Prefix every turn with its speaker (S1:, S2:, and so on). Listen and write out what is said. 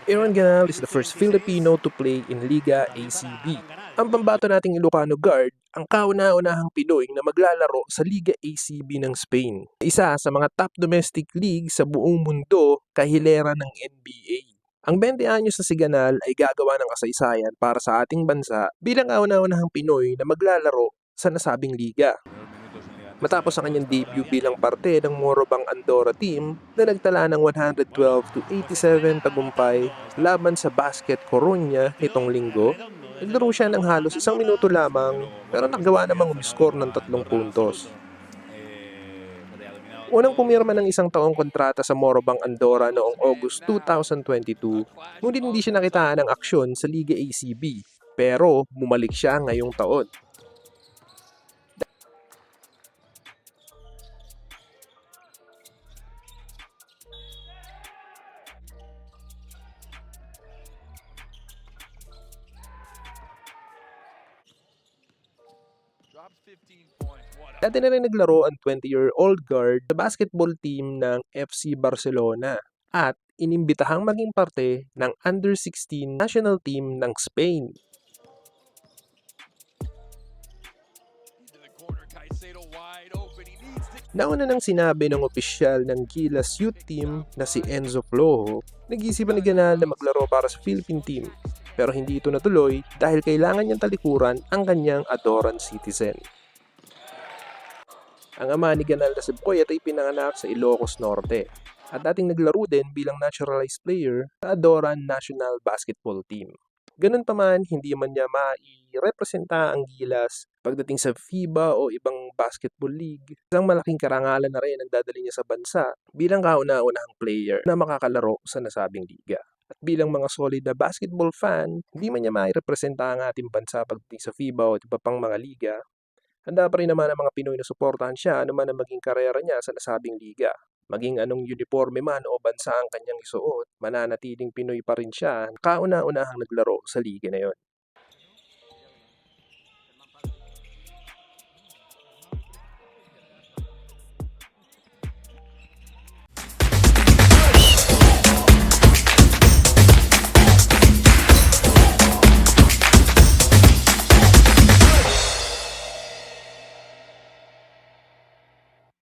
S1: Aaron Ganal is the first Filipino to play in Liga ACB. Ang pambato nating Ilocano guard, ang kauna-unahang Pinoy na maglalaro sa Liga ACB ng Spain. Isa sa mga top domestic league sa buong mundo, kahilera ng NBA. Ang 20 anyos na si Ganal ay gagawa ng kasaysayan para sa ating bansa bilang kauna-unahang Pinoy na maglalaro sa nasabing liga. Matapos ang kanyang debut bilang parte ng Morobang Andorra team na nagtala ng 112-87 tagumpay laban sa Basket Coruña nitong linggo, naglaro siya ng halos 1 minuto lamang pero nagawa namang umiskor ng 3 puntos. Unang pumirma ng 1 taong kontrata sa Morobang Andorra noong August 2022, ngunit hindi siya nakitaan ng aksyon sa Liga ACB, pero bumalik siya ngayong taon. Dati na rin naglaro ang 20-year-old guard sa basketball team ng FC Barcelona at inimbitahang maging parte ng under-16 national team ng Spain. Nauna nang sinabi ng opisyal ng Gilas Youth Team na si Enzo Flojo, nag-isipan ni Ganal na maglaro para sa Philippine team. Pero hindi ito natuloy dahil kailangan niyang talikuran ang kanyang adoran citizen. Ang ama ni Ganal na si Boyet ay pinanganak sa Ilocos Norte at dating naglaro din bilang naturalized player sa Adoran National Basketball Team. Ganun pa man, hindi man niya mai-representa ang Gilas pagdating sa FIBA o ibang basketball league. Isang malaking karangalan na rin ang dadali niya sa bansa bilang kauna-unahang player na makakalaro sa nasabing liga. At bilang mga solid na basketball fan, hindi man niya mai-representa ang ating bansa pagdating sa FIBA o iba pang mga liga, handa pa rin naman ang mga Pinoy na suportahan siya ano man ang maging karera niya sa nasabing liga. Maging anong uniforme man o bansa ang kanyang isuot, mananatiling Pinoy pa rin siya, kauna-unahang naglaro sa liga na yon.